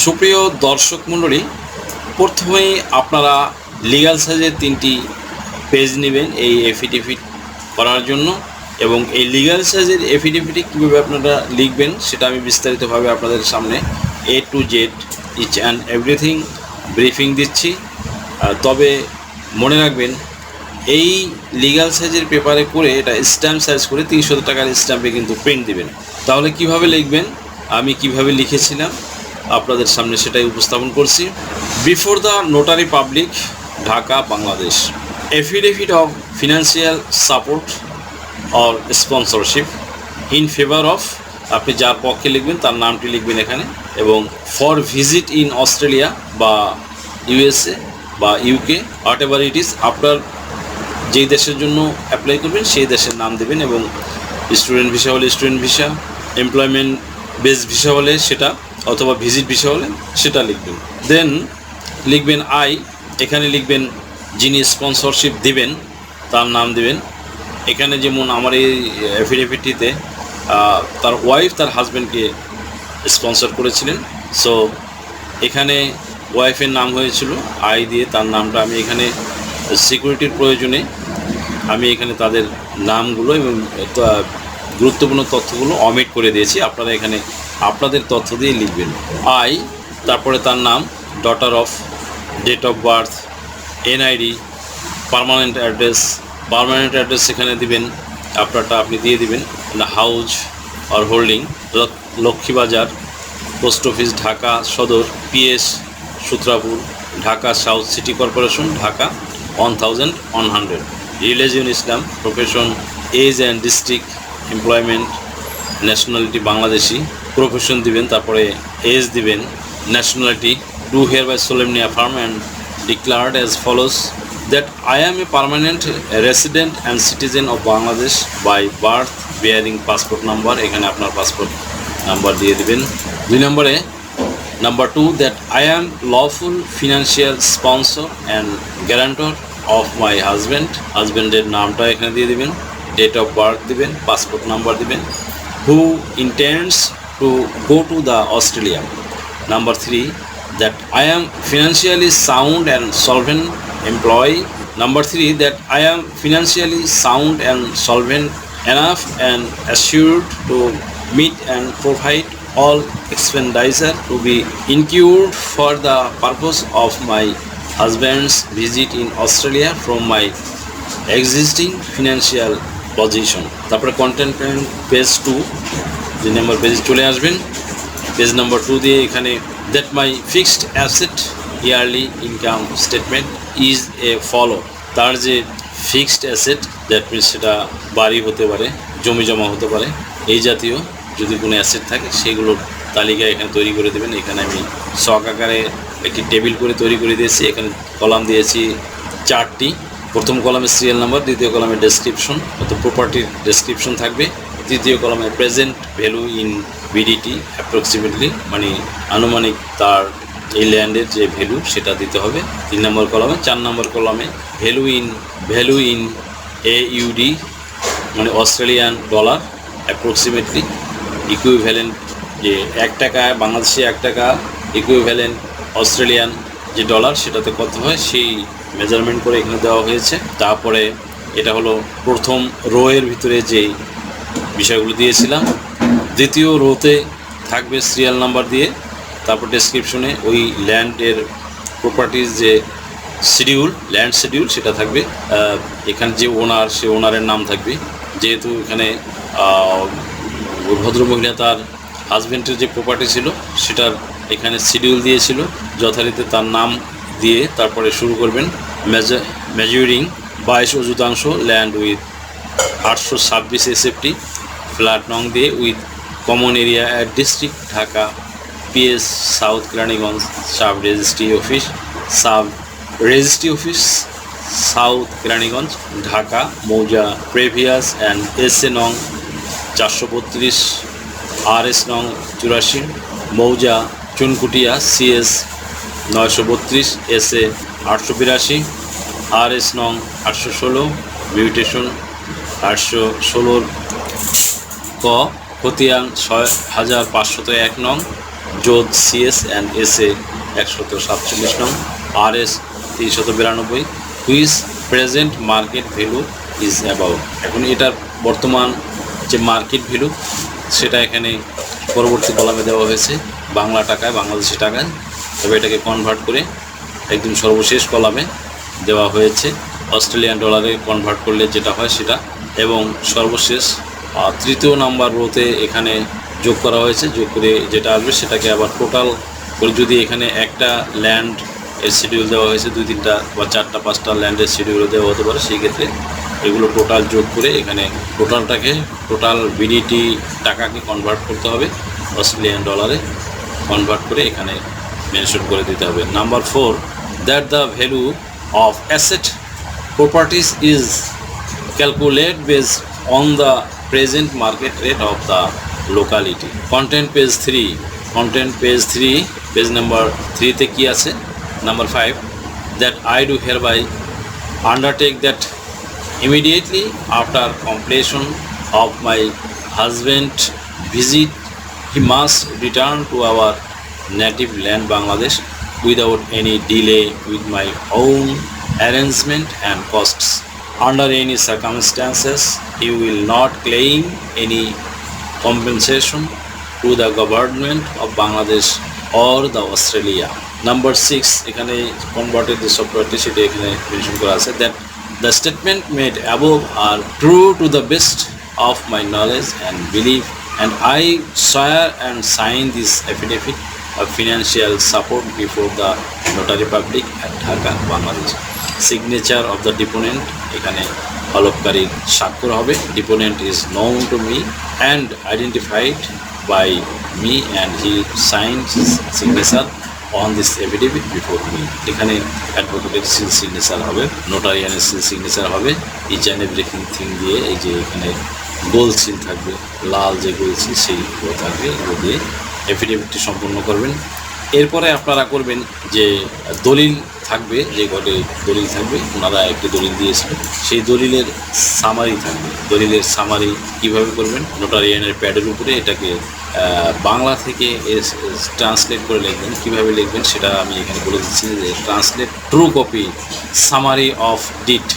সুপ্রিয় দর্শক মণ্ডলী, প্রথমেই আপনারা লিগ্যাল সাইজের 3টি পেজ নেবেন এই এফিডেভিট করার জন্য। এবং এই লিগ্যাল সাইজের এফিডেভিটে কীভাবে আপনারা লিখবেন সেটা আমি বিস্তারিতভাবে আপনাদের সামনে A to Z each and everything briefing দিচ্ছি। তবে মনে রাখবেন, এই লিগ্যাল সাইজের পেপারে করে এটা স্ট্যাম্প সাইজ করে 300 টাকার স্ট্যাম্পে কিন্তু প্রিন্ট দিবেন। তাহলে কিভাবে লিখবেন, আমি কিভাবে লিখেছিলাম আপনাদের সামনে সেটাই উপস্থাপন করছি। Before the notary public, Dhaka, Bangladesh. Affidavit of financial support or sponsorship in favour of, আপনি যার পক্ষে লিখবেন তার নামটি লিখবেন এখানে। এবং ফর ভিজিট ইন অস্ট্রেলিয়া বা ইউএসএ বা UK, whatever it is, আপনার যেই দেশের জন্য অ্যাপ্লাই করবেন সেই দেশের নাম দেবেন। এবং স্টুডেন্ট ভিসা হলে student visa, employment base visa হলে সেটা, অথবা ভিজিট ভিসা হলে সেটা লিখবেন। দেন লিখবেন আই, এখানে লিখবেন যিনি স্পন্সরশিপ দিবেন তার নাম দেবেন। এখানে যেমন আমার এই অ্যাফিডেভিটটিতে তার ওয়াইফ তার হাজব্যান্ডকে স্পন্সর করেছিলেন, সো এখানে ওয়াইফের নাম হয়েছিল আই দিয়ে, তার নামটা আমি এখানে সিকিউরিটির প্রয়োজনে আমি এখানে তাদের নামগুলো এবং গুরুত্বপূর্ণ তথ্যগুলো অমিট করে দিয়েছি। আপনারা এখানে আপনাদের তথ্য দিয়ে লিখবেন আই, তারপরে তার নাম, daughter of, date of birth, NID, permanent address এখানে দিবেন, আপনারটা আপনি দিয়ে দিবেন। House or holding, Lakshmibazar, post office Dhaka Sadar, PS Sutrapur, Dhaka south city corporation, Dhaka 1100, religion Islam, profession, age and district, employment, nationality Bangladeshi, profession দিবেন, তারপরে এজ দিবেন, nationality, do here by solemnly affirm and declared as follows that I am a permanent resident and citizen of Bangladesh by birth bearing passport number, এখানে আপনার passport number দিয়ে দিবেন। 2 নম্বরে number 2, that I am lawful financial sponsor and guarantor of my হাজব্যান্ডের নামটা এখানে দিয়ে দিবেন, ডেট অফ বার্থ দিবেন, পাসপোর্ট নাম্বার দিবেন, who intends to go to the Australia. Number 3, that I am financially sound and solvent employee. Number 3, that I am financially sound and solvent enough and assured to meet and provide all expenditure to be incurred for the purpose of my husband's visit in Australia from my existing financial position. তারপরে content page 2, যে number পেজে চলে আসবেন, page number 2 দিয়ে এখানে that my fixed asset yearly income statement is a follow, তার যে fixed asset, that means সেটা বাড়ি হতে পারে, জমি জমা হতে পারে, এই জাতীয় যদি কোনো অ্যাসেট থাকে সেগুলোর তালিকা এখানে তৈরি করে দেবেন। এখানে আমি শখ আকারে একটি টেবিল করে তৈরি করে দিয়েছি, এখানে কলাম দিয়েছি 4টি। প্রথম কলামে সিরিয়াল নাম্বার, দ্বিতীয় কলামে ডেসক্রিপশন অর্থাৎ প্রপার্টির ডেসক্রিপশন থাকবে, তৃতীয় কলামে present value in BDT approximately, মানে আনুমানিক তার এই ল্যান্ডের যে ভ্যালু সেটা দিতে হবে 3 নম্বর কলামে। 4 নম্বর কলামে ভ্যালু ইন AUD, মানে অস্ট্রেলিয়ান ডলার অ্যাপ্রক্সিমেটলি, ইকুইভ্যালেন্ট যে 1 টাকা বাংলাদেশে 1 টাকা ইকুইভ্যালেন্ট অস্ট্রেলিয়ান যে ডলার সেটাতে কত হয় সেই মেজারমেন্ট করে এখানে দেওয়া হয়েছে। তারপরে এটা হলো প্রথম রো এর ভিতরে যেই বিষয়গুলো দিয়েছিলাম। দ্বিতীয় রোতে থাকবে সিরিয়াল নাম্বার দিয়ে, তারপর ডেসক্রিপশনে ওই ল্যান্ডের প্রপার্টিজ যে ল্যান্ড শিডিউল সেটা থাকবে। এখানে যে ওনার, সে ওনারের নাম থাকবে। যেহেতু এখানে ভদ্রমহিলা তার হাজব্যান্ডের যে প্রপার্টি ছিল সেটার এখানে শিডিউল দিয়েছিল, যথারীতি তার নাম দিয়ে তারপরে শুরু করবেন। মেজারিং 22 অযুতাংশ ল্যান্ড উইথ 826 SFT, ফ্ল্যাট নং দিয়ে with common area at district Dhaka, PS south Keraniganj, sub registry office south Keraniganj, Dhaka, mouza previous and SA নং 432, RS নং 84, মৌজা চুনকুটিয়া, CS 932, SA 882, RS নং 816, মিউটেশন 816 ক, খতিয়ান 6501 নং, যোধ সিএস অ্যান্ড এসএ 147 নং, RS 392, which present market value is about. এখন এটার বর্তমান যে মার্কেট ভ্যালু সেটা এখানে পরবর্তী কলামে দেওয়া হয়েছে বাংলা টাকায়, বাংলাদেশি টাকায়, তবে এটাকে কনভার্ট করে একদম সর্বশেষ কলামে দেওয়া হয়েছে অস্ট্রেলিয়ান ডলারে কনভার্ট করলে যেটা হয় সেটা, এবং সর্বশেষ তৃতীয় নাম্বার রোতে এখানে যোগ করা হয়েছে। যোগ করে যেটা আসবে সেটাকে আবার টোটাল করে, যদি এখানে একটা ল্যান্ড এর শিডিউল দেওয়া হয়েছে, 2-3টা বা 4-5টা ল্যান্ডের শিডিউল দেওয়া হতে পারে, সেই ক্ষেত্রে এগুলো টোটাল যোগ করে এখানে টোটাল বিডিটি টাকাকে কনভার্ট করতে হবে অস্ট্রেলিয়ান ডলারে, কনভার্ট করে এখানে মেনশন করে দিতে হবে। Number 4, that the value of asset properties is calculate based on the present market rate of the locality. Content page 3, page number 3তে কী আছে? Number 5, that I do hereby undertake that immediately after completion of my husband's visit he must return to our native land Bangladesh without any delay with my own arrangement and costs. Under any circumstances he will not claim any compensation to the government of Bangladesh or the Australia. Number 6, এখানে converted যে সফটওয়্যারটি সেটা এখানে mention করা আছে, that the statement made above are true to the best of my knowledge and belief, and I swear and sign this affidavit of financial support before the Notary Public at Dhaka, Bangladesh. Signature of the deponent, এখানে হলফকারীর স্বাক্ষর হবে। Deponent is known to me and identified by me, and he signed his signature on this affidavit before me. এখানে অ্যাডভোকেটের seal signature হবে, নোটারিয়ানের seal signature হবে, each and everything দিয়ে এই যে এখানে গোল সিল থাকবে, লাল যে গোল সিল সেইগুলো থাকবে, এগুলো দিয়ে অ্যাফিডেভিটটি সম্পন্ন করবেন। এরপরে আপনারা করবেন যে দলিল থাকবে, যে ঘটে দলিল থাকবে, ওনারা একটি দলিল দিয়েছিল, সেই দলিলের সামারি থাকবে। দলিলের সামারি কীভাবে করবেন? নোটারিয়ানের প্যাডের উপরে এটাকে বাংলা থেকে ট্রান্সলেট করে লিখবেন। কীভাবে লিখবেন সেটা আমি এখানে বলে দিচ্ছি, যে translate true copy summary of did.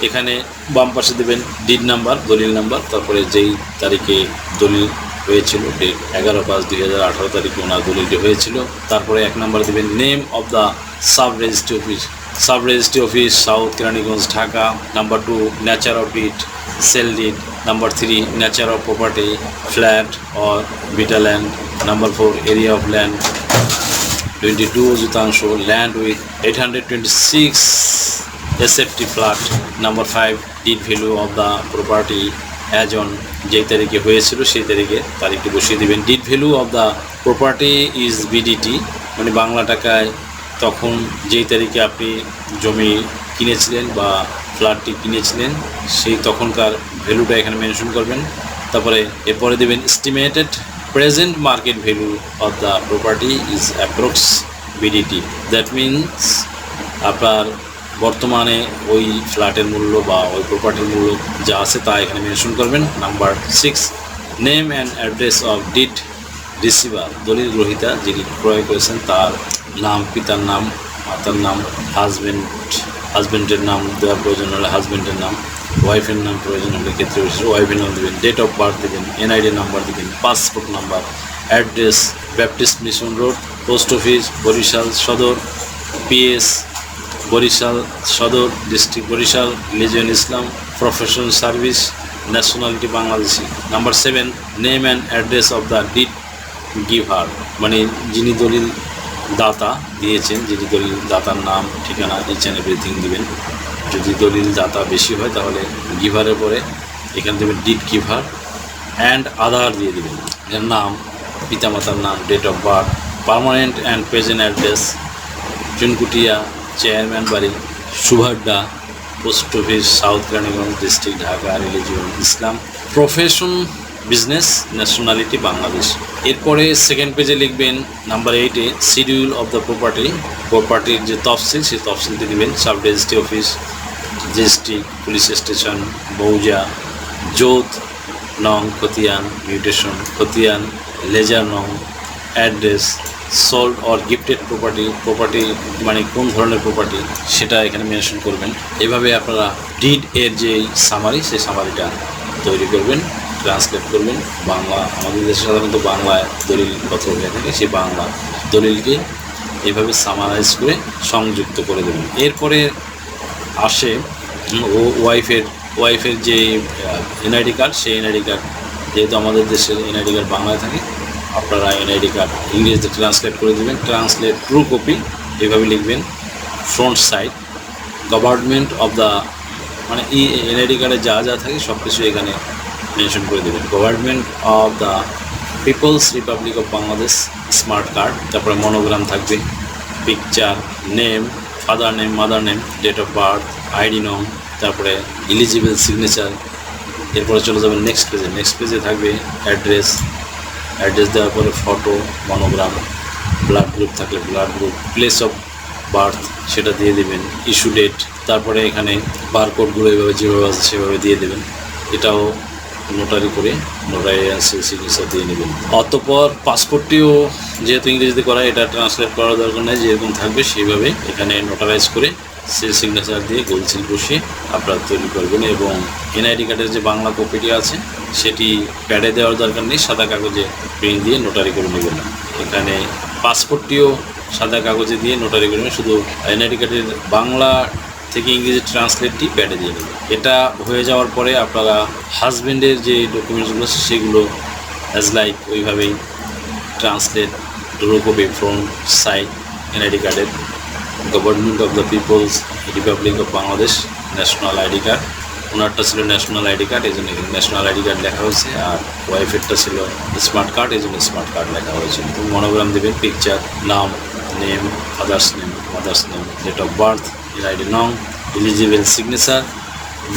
এখানে বাম পাশে দেবেন ডিড নাম্বার, দলিল নাম্বার, তারপরে যেই তারিখে দলিল হয়েছিল, ডেট 11/5/2018 তারিখে ওনার দলিলটি হয়েছিল। তারপরে 1 নাম্বার দেবেন name of the sub registry office south Keraniganj, Dhaka. Number 2, nature of did, sale deed. Number 3, nature of property, flat or beta land. Number 4, area of land 22 শতাংশ, land with 826 SFT flat. Number 5, deed value of the property as on, যেই তারিখে হয়েছিল সেই তারিখটি বসিয়ে দেবেন। Deed value of the property is BDT, মানে বাংলা টাকায় তখন যেই তারিখে আপনি জমি কিনেছিলেন বা ফ্ল্যাটটি কিনেছিলেন সেই তখনকার ভ্যালুটা এখানে মেনশন করবেন। তারপরে এরপরে দেবেন estimated present market value of the property is approx BDT, that means আপনার বর্তমানে ওই ফ্ল্যাটের মূল্য বা ওই প্রপার্টির মূল্য যা আছে তা এখানে মেনশন করবেন। Number 6, name and address of did receiver, দলিল গ্রহীতা যিনি ক্রয় করেছেন তার নাম, পিতার নাম, মাতার নাম, হাজব্যান্ডের নাম দেওয়া প্রয়োজন হলে হাজব্যান্ডের নাম, ওয়াইফের নাম প্রয়োজন হলে ক্ষেত্রে ওয়াইফের নাম দেবেন, ডেট অফ বার্থ দেবেন, এনআইডি নাম্বার দেবেন, passport number, address baptist mission road, post office Barishal Sadar, PS Barishal Sadar, district Barishal, religion Islam, professional service, nationality Bangladeshi. Number 7, name and address of the deed giver, মানে যিনি দলিল দাতা দিয়েছেন, যিনি দলিল দাতার নাম, ঠিকানা, ইচ অ্যান্ড এভরিথিং দেবেন। যদি দলিল দাতা বেশি হয় তাহলে গিভারের পরে এখানে দেবেন ডিড গিভার অ্যান্ড আধার দিয়ে দেবেন, এর নাম, পিতামাতার নাম, date of birth, permanent and present address, Chunkutia, chairman বাড়ি, Subhadda, post office south Keraniganj, district Dhaka, religion ইসলাম, প্রফেশন বিজনেস, ন্যাশনালিটি বাংলাদেশ। এরপরে সেকেন্ড পেজে লিখবেন নাম্বার 8-এ শিডিউল অফ দ্য প্রপার্টির যে তফসিল সেই তফসিলটি দেবেন। Sub registry office, district police station, বৌজা, যোধ নং, খতিয়ান মিউটেশন, খতিয়ান লেজার নং, address, sold or gifted property মানে কোন ধরনের প্রপার্টি সেটা এখানে মেনশন করবেন। এভাবে আপনারা ডিড এর যে সামারি, সেই সামারিটা তৈরি করবেন, ট্রান্সলেট করবেন বাংলা। আমাদের দেশে সাধারণত বাংলায় দলিলপত্র হয়ে থাকে, সেই বাংলা দলিলকে এইভাবে সামারাইজ করে সংযুক্ত করে দেবেন। এরপরে আসে ওয়াইফের যে এনআইডি কার্ড, সেই এনআইডি কার্ড, যেহেতু আমাদের দেশের এনআইডি কার্ড বাংলায় থাকে, আপনারা এনআইডি কার্ড ইংরেজিতে ট্রান্সলেট করে দেবেন। ট্রান্সলেট ট্রু কপি এইভাবে লিখবেন। Front side government of the, মানে এই এনআইডি কার্ডে যা যা থাকে সব কিছু এখানে মেনশন করে দেবেন। Government of the people's republic of Bangladesh smart card, তারপরে মনোগ্রাম থাকবে, picture, name, father name, mother name, date of birth, ID নং, তারপরে ইলিজিবল সিগনেচার। এরপরে চলে যাবেন নেক্সট পেজে থাকবে অ্যাড্রেস দেওয়ার পরে ফটো, মনোগ্রাম, ব্লাড গ্রুপ থাকলে blood group, place of birth সেটা দিয়ে দেবেন, ইস্যু ডেট, তারপরে এখানে বারকোডগুলো এভাবে যেভাবে আছে সেভাবে দিয়ে দেবেন। এটাও নোটারি করে সিগনেচার দিয়ে নেবেন। অতঃপর পাসপোর্টটিও যেহেতু ইংরেজিতে করা, এটা ট্রান্সলেট করার দরকার নেই, যেরকম থাকবে সেইভাবে এখানে নোটারাইজ করে সিগনেচার দিয়ে গোল সিল বসিয়ে আপনারা তৈরি করবেন। এবং এনআইডি কার্ডের যে বাংলা কপিটি আছে সেটি প্যাডে দেওয়ার দরকার নেই, সাদা কাগজে প্রিন্ট দিয়ে নোটারি করে নেবেন। এখানে পাসপোর্টটিও সাদা কাগজে দিয়ে নোটারি করবেন, শুধু এনআইডি কার্ডের বাংলা থেকে ইংরেজি ট্রান্সলেটটি প্যাডে দিয়ে নেবেন। এটা হয়ে যাওয়ার পরে আপনারা হাজব্যান্ডের যে ডকুমেন্টসগুলো আছে সেগুলো অ্যাজ লাইক ওইভাবেই translate true copy front side NID কার্ডের, government of the people's republic of Bangladesh national ID card, ওনারটা ছিল ন্যাশনাল আইডি কার্ড, এই জন্য এখানে ন্যাশনাল আইডি কার্ড লেখা হয়েছে, আর ওয়াইফেরটা ছিল স্মার্ট কার্ড, এই জন্য স্মার্ট কার্ড লেখা হয়েছে। মনোগ্রাম দেবেন, পিকচার, নাম, name, father's name, mother's name, date of birth, NID নং, ইলিজিবল সিগনেচার।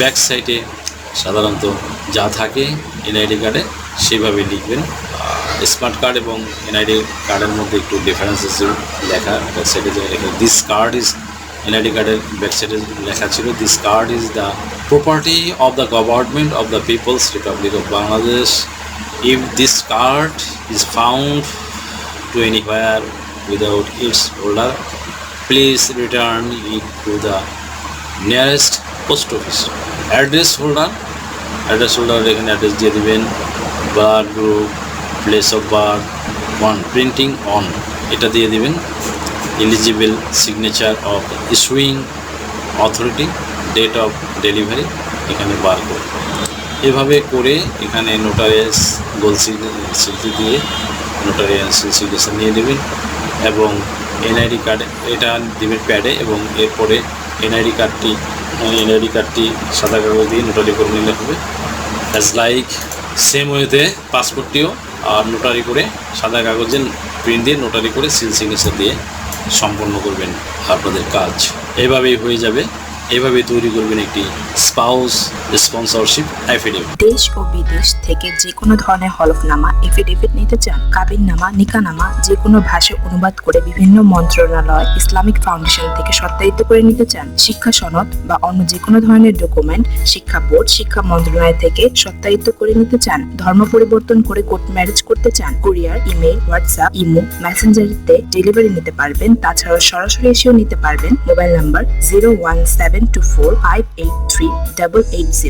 ব্যাক সাইডে সাধারণত যা থাকে এনআইডি কার্ডে সেভাবে লিখবেন। স্মার্ট কার্ড এবং এনআইডি কার্ডের মধ্যে একটু ডিফারেন্স আছে লেখা। ব্যাক সাইডে যে লেখা, দিস কার্ড ইজ, এনআইডি কার্ডের ব্যাক সাইডে লেখা ছিল, this card is the property of the government of the people's republic of Bangladesh. If this card is found to anywhere without its holder, please return it to the nearest post office. Address holder এখানে address দিয়ে দেবেন। Blood group, place of birth, printing on এটা দিয়ে দেবেন। Eligible signature of issuing authority, date of delivery এখানে barcode. এভাবে করে এখানে নোটারিয়াস গোল সিল দিয়ে নোটারিয়াস সিগনেচার নিয়ে দেবেন এবং এনআইডি কার্ড এটা দেবেন প্যাডে, এবং এরপরে এনআইডি কার্ডটি সাদা কাগজ দিয়ে নোটারি করে নিলে হবে। অ্যাজ লাইক সেম ওয়েতে পাসপোর্টটিও নোটারি করে সাদা কাগজে প্রিন্ট দিয়ে নোটারি করে সিল সিগনেচার দিয়ে সম্পন্ন করবেন আপনাদের কাজ। এভাবেই হয়ে যাবে। এভাবে তৈরি করবেন একটি স্পাউস স্পন্সরশিপ এফিডেভিট। দেশ ও বিদেশ থেকে যে কোনো ধরনের হলফনামা এফিডেভিট নিতে চান, কাবিননামা, নিকানামা যে কোনো ভাষায় অনুবাদ করে বিভিন্ন মন্ত্রণালয়, ইসলামিক ফাউন্ডেশন থেকে সত্যায়িত করে নিতে চান, শিক্ষা সনদ বা অন্য যে কোনো ধরনের ডকুমেন্ট শিক্ষা বোর্ড, শিক্ষা মন্ত্রণালয় থেকে সত্যায়িত করে নিতে চান, ধর্ম পরিবর্তন করে কোর্ট ম্যারেজ করতে চান, কুরিয়ার, ইমেল, হোয়াটসঅ্যাপ, ইমো, মেসেঞ্জারিতে ডেলিভারি নিতে পারবেন। তাছাড়াও সরাসরি এসেও নিতে পারবেন। Mobile number 01724583880।